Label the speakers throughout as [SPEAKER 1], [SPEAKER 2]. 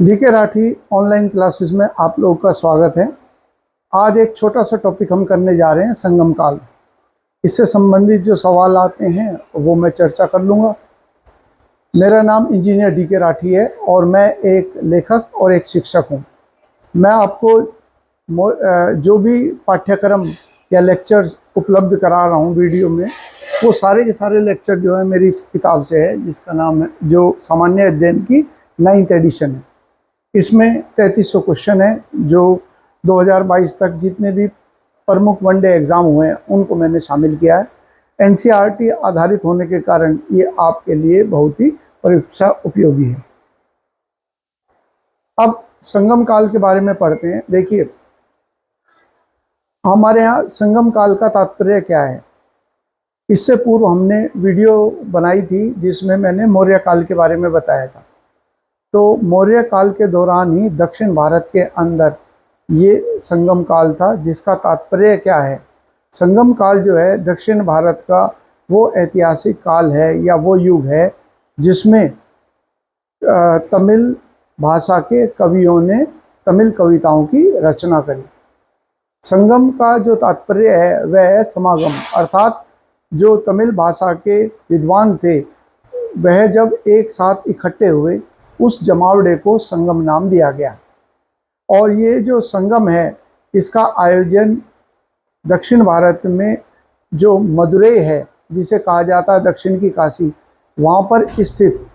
[SPEAKER 1] DK Rathi online classes में आप लोगों का स्वागत है। आज एक छोटा सा टॉपिक हम करने जा रहे हैं, संगम काल। इससे संबंधित जो सवाल आते हैं वो मैं चर्चा कर लूँगा। मेरा नाम इंजीनियर डीके राठी है और मैं एक लेखक और एक शिक्षक हूँ। मैं आपको जो भी पाठ्यक्रम या लेक्चर्स उपलब्ध करा रहा हूँ वीडियो में, वो सारे के सारे लेक्चर जो है मेरी इस किताब से है, जिसका नाम है जो सामान्य अध्ययन की 9th एडिशन है। इसमें 3300 क्वेश्चन है जो 2022 तक जितने भी प्रमुख वनडे एग्ज़ाम हुए हैं उनको मैंने शामिल किया है। एनसीईआरटी आधारित होने के कारण ये आपके लिए बहुत ही परीक्षा उपयोगी है। अब संगम काल के बारे में पढ़ते हैं। देखिए, हमारे यहाँ संगम काल का तात्पर्य क्या है। इससे पूर्व हमने वीडियो बनाई थी जिसमें मैंने मौर्य काल के बारे में बताया था। तो मौर्य काल के दौरान ही दक्षिण भारत के अंदर ये संगम काल था, जिसका तात्पर्य क्या है। संगम काल जो है दक्षिण भारत का वो ऐतिहासिक काल है या वो युग है जिसमें तमिल भाषा के कवियों ने तमिल कविताओं की रचना करी। संगम का जो तात्पर्य है वह है समागम, अर्थात जो तमिल भाषा के विद्वान थे वह जब एक साथ इकट्ठे हुए, उस जमावड़े को संगम नाम दिया गया। और ये जो संगम है इसका आयोजन दक्षिण भारत में जो मदुरै है, जिसे कहा जाता है दक्षिण की काशी, वहाँ पर स्थित,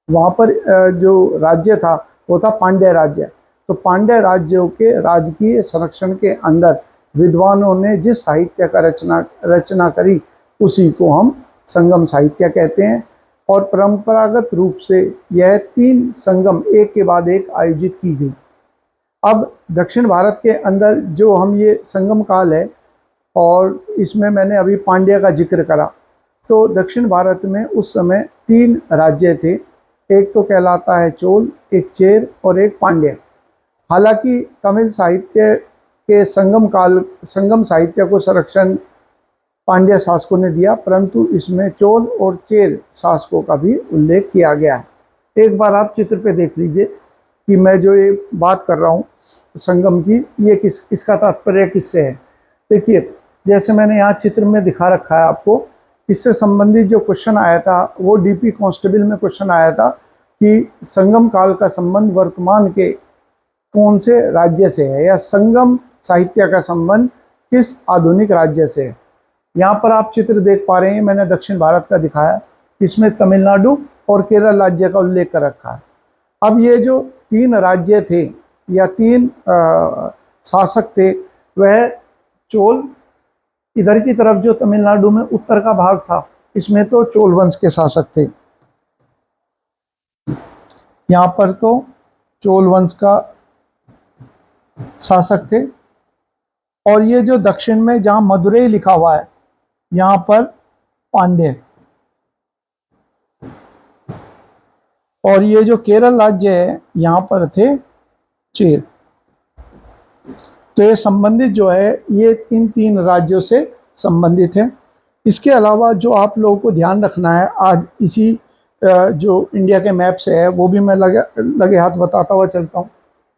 [SPEAKER 1] वहाँ पर जो राज्य था वो था पांड्य राज्य। तो पांड्य राज्यों के राजकीय संरक्षण के अंदर विद्वानों ने जिस साहित्य का रचना करी उसी को हम संगम साहित्य कहते हैं। और परंपरागत रूप से यह 3 संगम एक के बाद एक आयोजित की गई। अब दक्षिण भारत के अंदर जो हम ये संगम काल है, और इसमें मैंने अभी पांड्य का जिक्र करा, तो दक्षिण भारत में उस समय 3 राज्य थे। एक तो कहलाता है चोल, एक चेर और एक पांड्य। हालांकि तमिल साहित्य के संगम साहित्य को संरक्षण पांड्य शासकों ने दिया, परंतु इसमें चोल और चेर शासकों का भी उल्लेख किया गया है। एक बार आप चित्र पे देख लीजिए कि मैं जो ये बात कर रहा हूँ संगम की, ये इसका तात्पर्य किससे है। देखिए, जैसे मैंने यहाँ चित्र में दिखा रखा है आपको, इससे संबंधित जो क्वेश्चन आया था वो डीपी कांस्टेबल में क्वेश्चन आया था कि संगम काल का संबंध वर्तमान के कौन से राज्य से है, या संगम साहित्य का संबंध किस आधुनिक राज्य से है। यहाँ पर आप चित्र देख पा रहे हैं, मैंने दक्षिण भारत का दिखाया, इसमें तमिलनाडु और केरल राज्य का उल्लेख कर रखा है। अब ये जो 3 राज्य थे या 3 शासक थे, वह चोल, इधर की तरफ जो तमिलनाडु में उत्तर का भाग था, इसमें तो चोल वंश के शासक थे। यहाँ पर तो चोल वंश का शासक थे। और ये जो दक्षिण में जहाँ मदुरै लिखा हुआ है, यहाँ पर पांड्य। और ये जो केरल राज्य है यहाँ पर थे चेर। तो ये संबंधित जो है ये इन 3 राज्यों से संबंधित है। इसके अलावा जो आप लोगों को ध्यान रखना है, आज इसी जो इंडिया के मैप से है वो भी मैं लगे हाथ बताता हुआ चलता हूँ।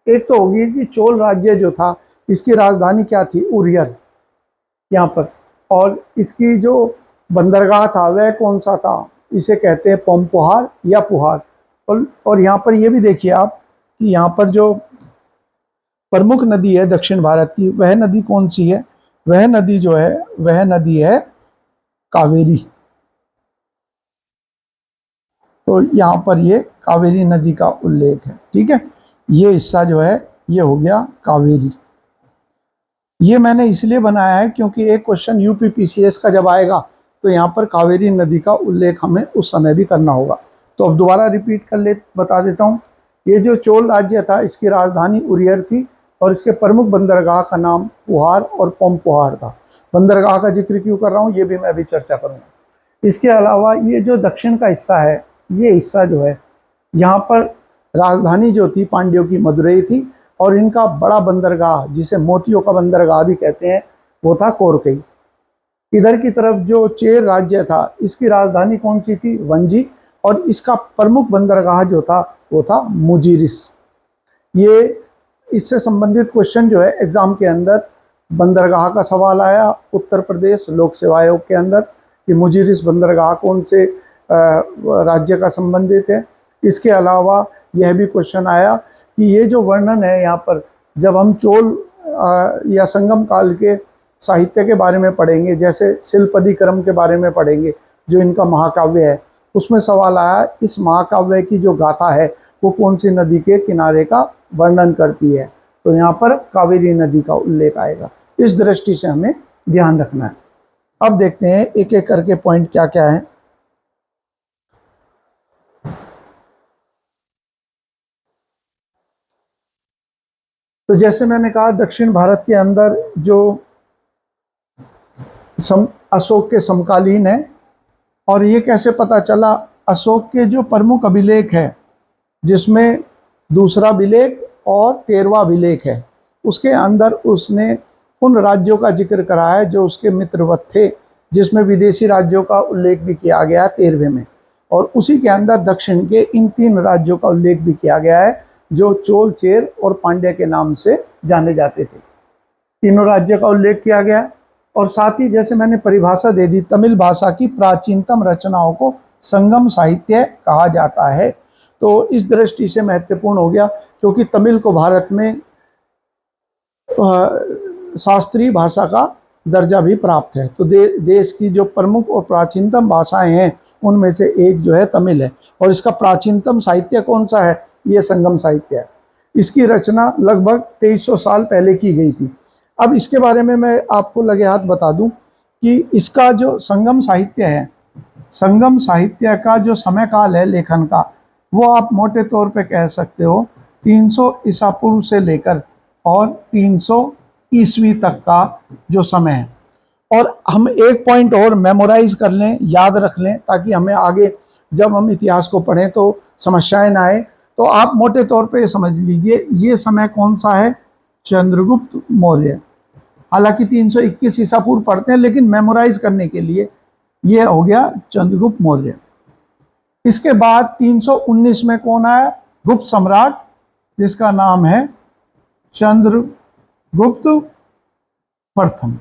[SPEAKER 1] एक तो होगी कि चोल राज्य जो था इसकी राजधानी क्या थी, उरियर यहाँ पर। और इसकी जो बंदरगाह था वह कौन सा था, इसे कहते हैं पोम्पुहार या पुहार। और यहाँ पर ये भी देखिए आप कि यहाँ पर जो प्रमुख नदी है दक्षिण भारत की, वह नदी कौन सी है, वह नदी जो है वह नदी है कावेरी। तो यहाँ पर ये कावेरी नदी का उल्लेख है। ठीक है, ये हिस्सा जो है ये हो गया कावेरी। ये मैंने इसलिए बनाया है क्योंकि एक क्वेश्चन यूपी पीसीएस का जब आएगा तो यहाँ पर कावेरी नदी का उल्लेख हमें उस समय भी करना होगा। तो अब दोबारा रिपीट बता देता हूँ। ये जो चोल राज्य था इसकी राजधानी उरियर थी और इसके प्रमुख बंदरगाह का नाम पुहार और पोम्पुहार था। बंदरगाह का जिक्र क्यों कर रहा हूँ ये भी मैं अभी चर्चा करूँगा। इसके अलावा ये जो दक्षिण का हिस्सा है, ये हिस्सा जो है यहाँ पर राजधानी जो थी पांड्यों की मदुरै थी, और इनका बड़ा बंदरगाह जिसे मोतियों का बंदरगाह भी कहते हैं वो था कोरकई। इधर की तरफ जो चेर राज्य था इसकी राजधानी कौन सी थी, वंजी, और इसका प्रमुख बंदरगाह जो था वो था मुजीरिस। ये इससे संबंधित क्वेश्चन जो है एग्जाम के अंदर बंदरगाह का सवाल आया उत्तर प्रदेश लोक सेवा आयोग के अंदर कि मुजीरिस बंदरगाह कौन से राज्य का संबंधित है। इसके अलावा यह भी क्वेश्चन आया कि ये जो वर्णन है यहाँ पर, जब हम चोल या संगम काल के साहित्य के बारे में पढ़ेंगे, जैसे शिल्पदिक्रम के बारे में पढ़ेंगे जो इनका महाकाव्य है, उसमें सवाल आया इस महाकाव्य की जो गाथा है वो कौन सी नदी के किनारे का वर्णन करती है, तो यहाँ पर कावेरी नदी का उल्लेख आएगा। इस दृष्टि से हमें ध्यान रखना है। अब देखते हैं एक एक करके पॉइंट क्या क्या है। तो जैसे मैंने कहा दक्षिण भारत के अंदर जो अशोक के समकालीन है, और ये कैसे पता चला, अशोक के जो प्रमुख अभिलेख है जिसमें दूसरा अभिलेख और 13वां अभिलेख है, उसके अंदर उसने उन राज्यों का जिक्र करा है जो उसके मित्रवत थे, जिसमें विदेशी राज्यों का उल्लेख भी किया गया 13वें में, और उसी के अंदर दक्षिण के इन 3 राज्यों का उल्लेख भी किया गया है जो चोल, चेर और पांड्य के नाम से जाने जाते थे। तीनों राज्यों का उल्लेख किया गया, और साथ ही जैसे मैंने परिभाषा दे दी, तमिल भाषा की प्राचीनतम रचनाओं को संगम साहित्य कहा जाता है। तो इस दृष्टि से महत्वपूर्ण हो गया, क्योंकि तमिल को भारत में शास्त्रीय भाषा का दर्जा भी प्राप्त है। तो देश की जो प्रमुख और प्राचीनतम भाषाएं हैं उनमें से एक जो है तमिल है, और इसका प्राचीनतम साहित्य कौन सा है, ये संगम साहित्य है। इसकी रचना लगभग 2300 साल पहले की गई थी। अब इसके बारे में मैं आपको लगे हाथ बता दूं कि इसका जो संगम साहित्य है, संगम साहित्य का जो समय काल है लेखन का, वो आप मोटे तौर पे कह सकते हो 300 ईसा पूर्व से लेकर और 300 ईस्वी तक का जो समय है। और हम एक पॉइंट और मेमोराइज कर लें, याद रख लें, ताकि हमें आगे जब हम इतिहास को पढ़ें तो समस्याएं ना आए। तो आप मोटे तौर पे समझ लीजिए ये समय कौन सा है, चंद्रगुप्त मौर्य। हालांकि 321 ईसा पूर्व पढ़ते हैं, लेकिन मेमोराइज करने के लिए ये हो गया चंद्रगुप्त मौर्य। इसके बाद 319 में कौन आया, गुप्त सम्राट, जिसका नाम है चंद्रगुप्त प्रथम।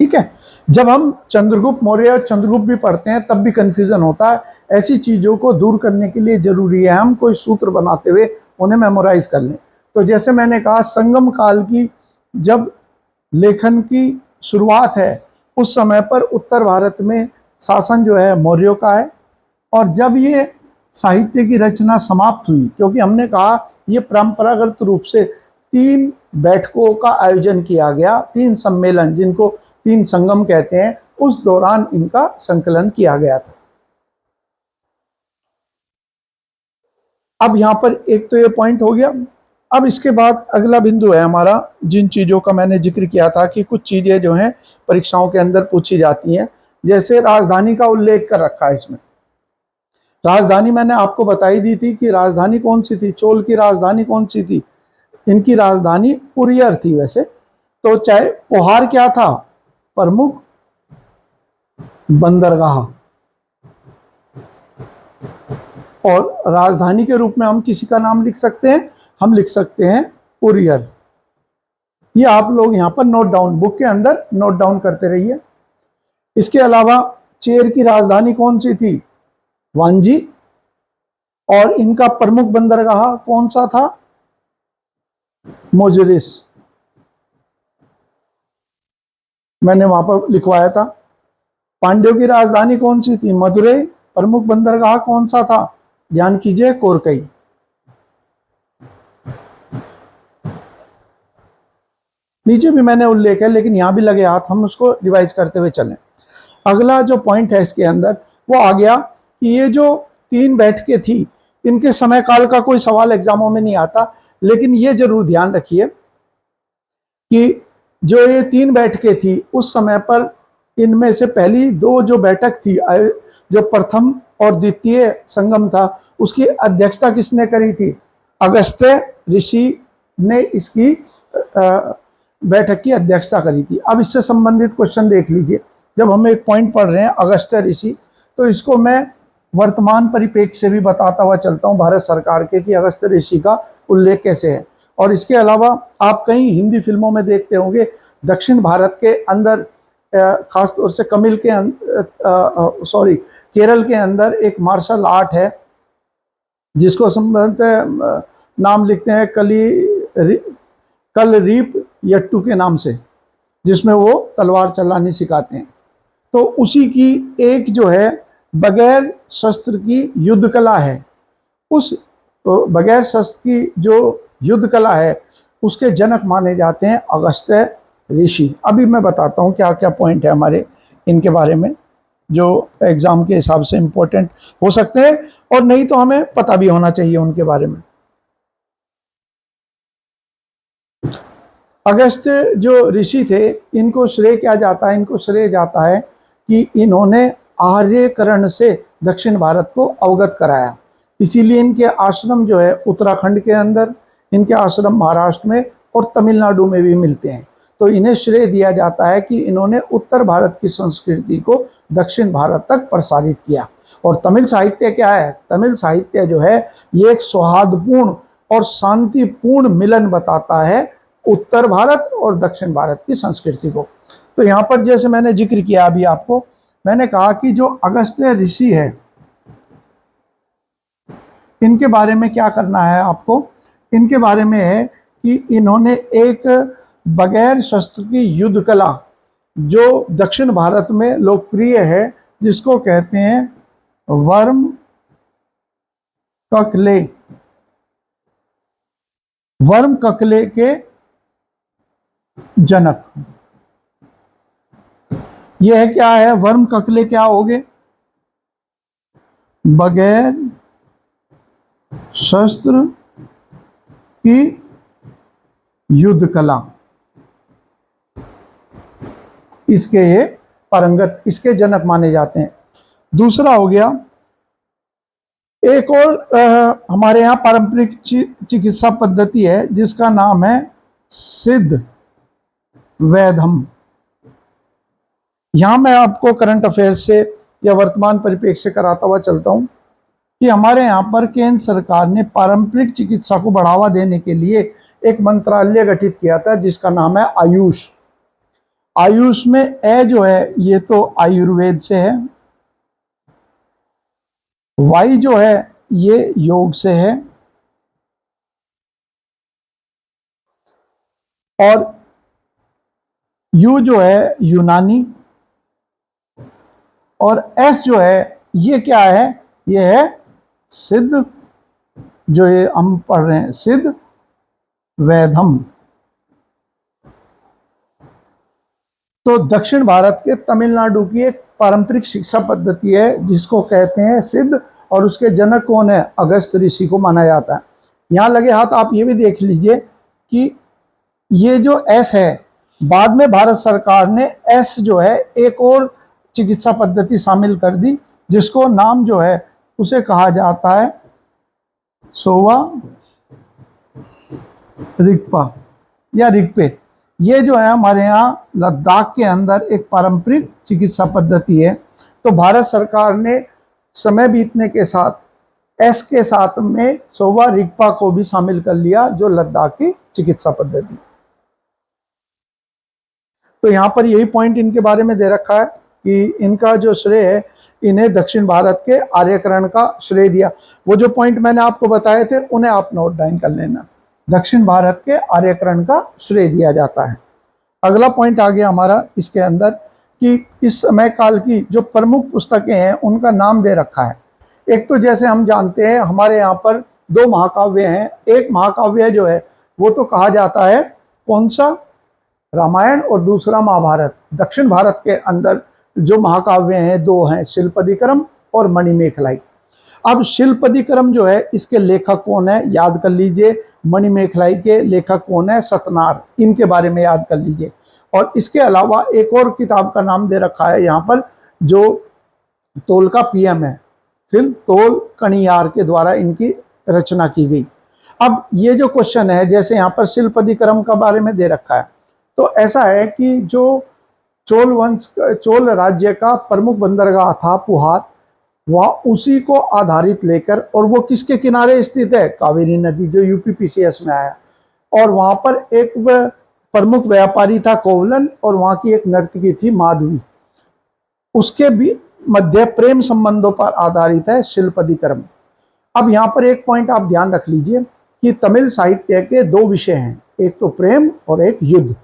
[SPEAKER 1] ठीक है, जब हम चंद्रगुप्त मौर्य और चंद्रगुप्त भी पढ़ते हैं तब भी कंफ्यूजन होता है। ऐसी चीजों को दूर करने के लिए जरूरी है हम कोई सूत्र बनाते हुए उन्हें मेमोराइज कर लें। तो जैसे मैंने कहा संगम काल की जब लेखन की शुरुआत है उस समय पर उत्तर भारत में शासन जो है मौर्यों का है, और जब ये साहित्य की रचना समाप्त हुई, क्योंकि हमने कहा ये परंपरागत रूप से 3 बैठकों का आयोजन किया गया, 3 सम्मेलन जिनको 3 संगम कहते हैं, उस दौरान इनका संकलन किया गया था। अब यहां पर एक तो ये पॉइंट हो गया। अब इसके बाद अगला बिंदु है हमारा, जिन चीजों का मैंने जिक्र किया था कि कुछ चीजें जो हैं परीक्षाओं के अंदर पूछी जाती हैं, जैसे राजधानी का उल्लेख कर रखा है इसमें। राजधानी मैंने आपको बताई दी थी कि राजधानी कौन सी थी, चोल की राजधानी कौन सी थी, इनकी राजधानी पुरियर थी। वैसे तो चाहे पोहार क्या था, प्रमुख बंदरगाह, और राजधानी के रूप में हम किसी का नाम लिख सकते हैं, हम लिख सकते हैं पुरियर। ये आप लोग यहां पर नोट डाउन, बुक के अंदर नोट डाउन करते रहिए। इसके अलावा चेर की राजधानी कौन सी थी, वांजी, और इनका प्रमुख बंदरगाह कौन सा था, मोजरिस, मैंने वहां पर लिखवाया था। पांड्यों की राजधानी कौन सी थी, मदुरै, प्रमुख बंदरगाह कौन सा था, ध्यान कीजिए कोरकई। नीचे भी मैंने उल्लेख है, लेकिन यहां भी लगे हाथ, हम उसको रिवाइज करते हुए चलें। अगला जो पॉइंट है इसके अंदर वो आ गया कि ये जो 3 बैठकें थी, इनके समय काल का कोई सवाल एग्जामों में नहीं आता, लेकिन ये जरूर ध्यान रखिए कि जो ये 3 बैठकें थी उस समय पर इनमें से पहली 2 जो बैठक थी, जो प्रथम और द्वितीय संगम था, उसकी अध्यक्षता किसने करी थी, अगस्त्य ऋषि ने इसकी बैठक की अध्यक्षता करी थी। अब इससे संबंधित क्वेश्चन देख लीजिए। जब हम एक पॉइंट पढ़ रहे हैं अगस्त्य ऋषि, तो इसको मैं वर्तमान परिप्रेक्ष्य से भी बताता हुआ चलता हूँ भारत सरकार के कि अगस्त्य ऋषि का उल्लेख कैसे है। और इसके अलावा आप कई हिंदी फिल्मों में देखते होंगे दक्षिण भारत के अंदर खास तौर से केरल के अंदर एक मार्शल आर्ट है जिसको संबंधित नाम लिखते हैं कलरीप यट्टू के नाम से, जिसमें वो तलवार चलानी सिखाते हैं। तो उसी की एक जो है बगैर शस्त्र की युद्ध कला है, उस बगैर शस्त्र की जो युद्ध कला है उसके जनक माने जाते हैं अगस्त्य ऋषि। अभी मैं बताता हूँ क्या क्या पॉइंट है हमारे इनके बारे में जो एग्जाम के हिसाब से इम्पोर्टेंट हो सकते हैं और नहीं तो हमें पता भी होना चाहिए उनके बारे में। अगस्त्य जो ऋषि थे इनको श्रेय क्या जाता है, इनको श्रेय जाता है कि इन्होंने आर्यकरण से दक्षिण भारत को अवगत कराया। इसीलिए इनके आश्रम जो है उत्तराखंड के अंदर, इनके आश्रम महाराष्ट्र में और तमिलनाडु में भी मिलते हैं। तो इन्हें श्रेय दिया जाता है कि इन्होंने उत्तर भारत की संस्कृति को दक्षिण भारत तक प्रसारित किया। और तमिल साहित्य क्या है, तमिल साहित्य जो है ये एक सौहार्दपूर्ण और शांतिपूर्ण मिलन बताता है उत्तर भारत और दक्षिण भारत की संस्कृति को। तो यहाँ पर जैसे मैंने जिक्र किया अभी आपको, मैंने कहा कि जो अगस्त्य ऋषि है इनके बारे में क्या करना है आपको, इनके बारे में है कि इन्होंने एक बगैर शस्त्र की युद्ध कला जो दक्षिण भारत में लोकप्रिय है जिसको कहते हैं वर्म ककले, वर्म ककले के जनक। यह क्या है, वर्म ककले क्या होगे, बगैर शस्त्र की युद्ध कला, इसके ये पारंगत, इसके जनक माने जाते हैं। दूसरा हो गया एक और हमारे यहाँ पारंपरिक चिकित्सा पद्धति है जिसका नाम है सिद्ध वैधम। यहां मैं आपको करंट अफेयर्स से या वर्तमान परिप्रेक्ष्य से कराता हुआ चलता हूं कि हमारे यहाँ पर केंद्र सरकार ने पारंपरिक चिकित्सा को बढ़ावा देने के लिए एक मंत्रालय गठित किया था जिसका नाम है आयुष। आयुष में ए जो है ये तो आयुर्वेद से है, वाई जो है ये योग से है और यू जो है यूनानी और एस जो है ये क्या है, ये है सिद्ध, जो ये हम पढ़ रहे हैं सिद्ध वैधम। तो दक्षिण भारत के तमिलनाडु की एक पारंपरिक शिक्षा पद्धति है जिसको कहते हैं सिद्ध और उसके जनक कौन है, अगस्त्य ऋषि को माना जाता है। यहां लगे हाथ आप ये भी देख लीजिए कि ये जो एस है बाद में भारत सरकार ने एस जो है एक और चिकित्सा पद्धति शामिल कर दी जिसको नाम जो है उसे कहा जाता है सोवा रिगपा या रिगपे। ये जो है हमारे यहाँ लद्दाख के अंदर एक पारंपरिक चिकित्सा पद्धति है। तो भारत सरकार ने समय बीतने के साथ एस के साथ में सोवा रिगपा को भी शामिल कर लिया जो लद्दाख की चिकित्सा पद्धति। तो यहाँ पर यही पॉइंट इनके बारे में दे रखा है कि इनका जो श्रेय है इन्हें दक्षिण भारत के आर्यकरण का श्रेय दिया। वो जो पॉइंट मैंने आपको बताए थे उन्हें आप नोट डाउन कर लेना, दक्षिण भारत के आर्यकरण का श्रेय दिया जाता है। अगला पॉइंट आ गया हमारा इसके अंदर कि इस समय काल की जो प्रमुख पुस्तकें हैं उनका नाम दे रखा है। एक तो जैसे हम जानते हैं हमारे यहाँ पर दो महाकाव्य हैं, एक महाकाव्य जो है वो तो कहा जाता है कौन सा, रामायण, और दूसरा महाभारत। दक्षिण भारत के अंदर जो महाकाव्य हैं दो हैं, शिल्पदिक्रम और मणिमेखलाई। अब शिल्पदिक्रम जो है इसके लेखक कौन है याद कर लीजिए, मणिमेखलाई के लेखक कौन है, सतनार, इनके बारे में याद कर लीजिए। और इसके अलावा एक और किताब का नाम दे रखा है यहाँ पर जो तोल का पीएम है, फिर तोल कणियार के द्वारा इनकी रचना की गई। अब ये जो क्वेश्चन है जैसे यहाँ पर शिल्पदिक्रम का बारे में दे रखा है, तो ऐसा है कि जो चोल राज्य का प्रमुख बंदरगाह था पुहार, वह उसी को आधारित लेकर, और वो किसके किनारे स्थित है, कावेरी नदी, जो यूपीपीसीएस में आया। और वहां पर एक प्रमुख व्यापारी था कोवलन, और वहां की एक नर्तकी थी माधवी। उसके भी मध्य प्रेम संबंधों पर आधारित है शिल्पदिक्रम। अब यहाँ पर एक पॉइंट आप ध्यान रख लीजिए कि तमिल साहित्य के दो विषय हैं, एक तो प्रेम और एक युद्ध।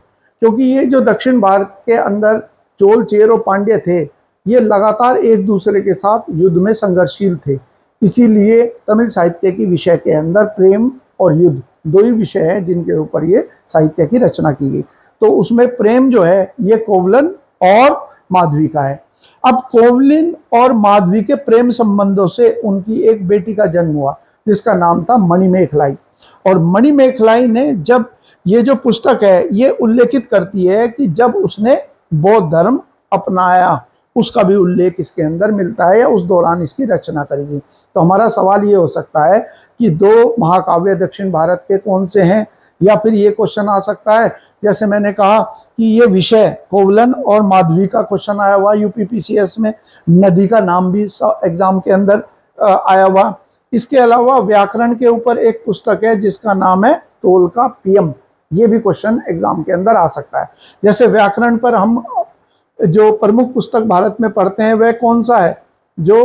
[SPEAKER 1] क्योंकि ये जो दक्षिण भारत के अंदर चोल, चेर और पांड्य थे, ये लगातार एक दूसरे के साथ युद्ध में संघर्षशील थे। इसीलिए तमिल साहित्य की विषय के अंदर प्रेम और युद्ध दो ही विषय हैं जिनके ऊपर ये साहित्य की रचना की गई। तो उसमें प्रेम जो है ये कोवलन और माधवी का है। अब कोवलिन और माधवी के प्रेम संबंधों से उनकी एक बेटी का जन्म हुआ जिसका नाम था मणिमेखलाई। और मणिमेखलाई ने, जब ये जो पुस्तक है ये उल्लेखित करती है कि जब उसने बौद्ध धर्म अपनाया, उसका भी उल्लेख इसके अंदर मिलता है, या उस दौरान इसकी रचना करी गई। तो हमारा सवाल ये हो सकता है कि दो महाकाव्य दक्षिण भारत के कौन से हैं, या फिर ये क्वेश्चन आ सकता है जैसे मैंने कहा कि ये विषय कोवलन और माधवी का क्वेश्चन आया हुआ यूपीपीसीएस में, नदी का नाम भी एग्जाम के अंदर आया हुआ। इसके अलावा व्याकरण के ऊपर एक पुस्तक है जिसका नाम है तोलकाप्पियम, ये भी क्वेश्चन एग्जाम के अंदर आ सकता है। जैसे व्याकरण पर हम जो प्रमुख पुस्तक भारत में पढ़ते हैं वह कौन सा है, जो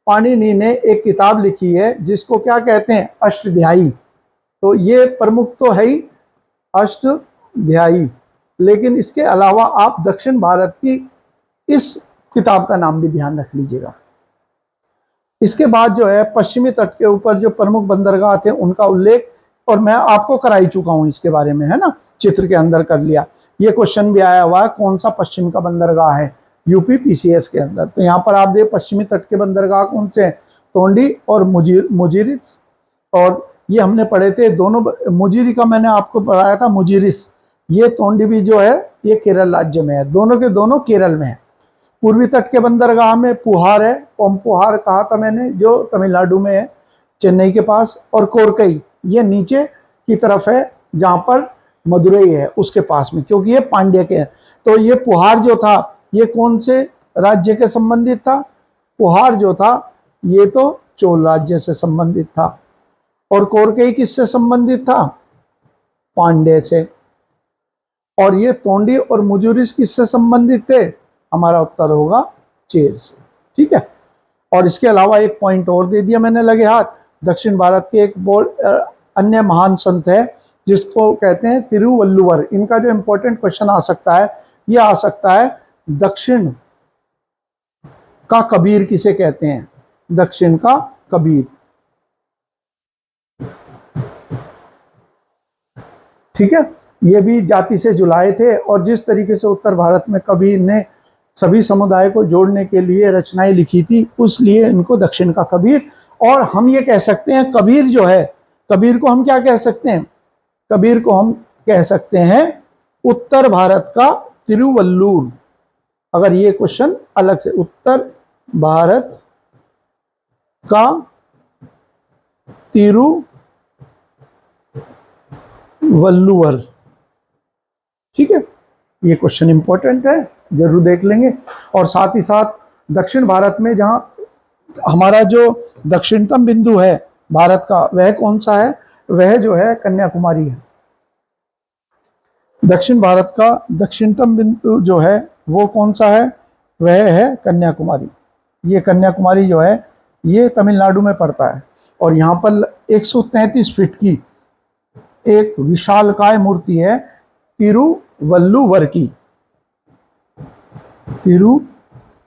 [SPEAKER 1] पाणिनि ने एक किताब लिखी है जिसको क्या कहते हैं, अष्टाध्यायी। तो ये प्रमुख तो है ही अष्टाध्यायी, लेकिन इसके अलावा आप दक्षिण भारत की इस किताब का नाम भी ध्यान रख लीजिएगा। इसके बाद जो है पश्चिमी तट के ऊपर जो प्रमुख बंदरगाह थे उनका उल्लेख, और मैं आपको करा ही चुका हूं इसके बारे में, है ना, चित्र के अंदर कर लिया। ये क्वेश्चन भी आया हुआ है कौन सा पश्चिम का बंदरगाह है यूपीपीसीएस के अंदर। तो यहाँ पर आप देखिए पश्चिमी तट के बंदरगाह कौन से हैं, तोंडी और मुजिरिस। और ये हमने पढ़े थे दोनों, मुजिरी का मैंने आपको पढ़ाया था मुजिरिस। ये तोंडी भी जो है ये केरल राज्य में है, दोनों के दोनों केरल में है। पूर्वी तट के बंदरगाह में पुहार है, पोम्पुहार कहा था मैंने, जो तमिलनाडु में है चेन्नई के पास। और कोरकई ये नीचे की तरफ है जहां पर मदुरई है उसके पास में, क्योंकि ये पांड्य के हैं। तो ये पुहार जो था ये कौन से राज्य के संबंधित था, पुहार जो था ये तो चोल राज्य से संबंधित था। और कोरकई किससे संबंधित था, पांड्य से। और ये तोंडी और मुजुरिस किससे संबंधित थे, हमारा उत्तर होगा चेर से। ठीक है। और इसके अलावा एक पॉइंट और दे दिया मैंने लगे हाथ, दक्षिण भारत के एक अन्य महान संत है जिसको कहते हैं तिरुवल्लुवर। इनका जो इंपॉर्टेंट क्वेश्चन आ सकता है, ये आ सकता है दक्षिण का कबीर किसे कहते हैं, दक्षिण का कबीर। ठीक है। ये भी जाति से जुलाए थे, और जिस तरीके से उत्तर भारत में कबीर ने सभी समुदाय को जोड़ने के लिए रचनाएं लिखी थी, उसलिए इनको दक्षिण का कबीर। और हम ये कह सकते हैं कबीर जो है, कबीर को हम क्या कह सकते हैं, कबीर को हम कह सकते हैं उत्तर भारत का तिरुवल्लुर। अगर ये क्वेश्चन अलग से, उत्तर भारत का तिरुवल्लुवर। ठीक है, ये क्वेश्चन इंपॉर्टेंट है, जरूर देख लेंगे। और साथ ही साथ दक्षिण भारत में जहां हमारा जो दक्षिणतम बिंदु है भारत का, वह कौन सा है, वह जो है कन्याकुमारी है। दक्षिण भारत का दक्षिणतम बिंदु जो है वो कौन सा है, वह है कन्याकुमारी। ये कन्याकुमारी जो है ये तमिलनाडु में पड़ता है। और यहाँ पर 133 फीट की एक विशालकाय मूर्ति है तिरुवल्लुवर की, तिरुवल्लुवर।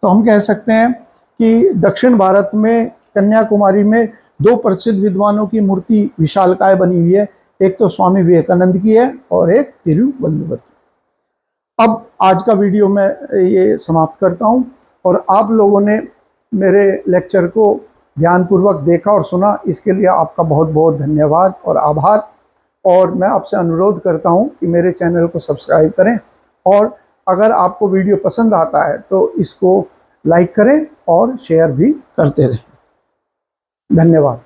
[SPEAKER 1] तो हम कह सकते हैं कि दक्षिण भारत में कन्याकुमारी में दो प्रसिद्ध विद्वानों की मूर्ति विशालकाय बनी हुई है, एक तो स्वामी विवेकानंद की है और एक तिरुवल्लुवर की। अब आज का वीडियो मैं ये समाप्त करता हूँ, और आप लोगों ने मेरे लेक्चर को ध्यानपूर्वक देखा और सुना, इसके लिए आपका बहुत बहुत धन्यवाद और आभार। और मैं आपसे अनुरोध करता हूँ कि मेरे चैनल को सब्सक्राइब करें, और अगर आपको वीडियो पसंद आता है तो इसको लाइक करें और शेयर भी करते रहें। धन्यवाद।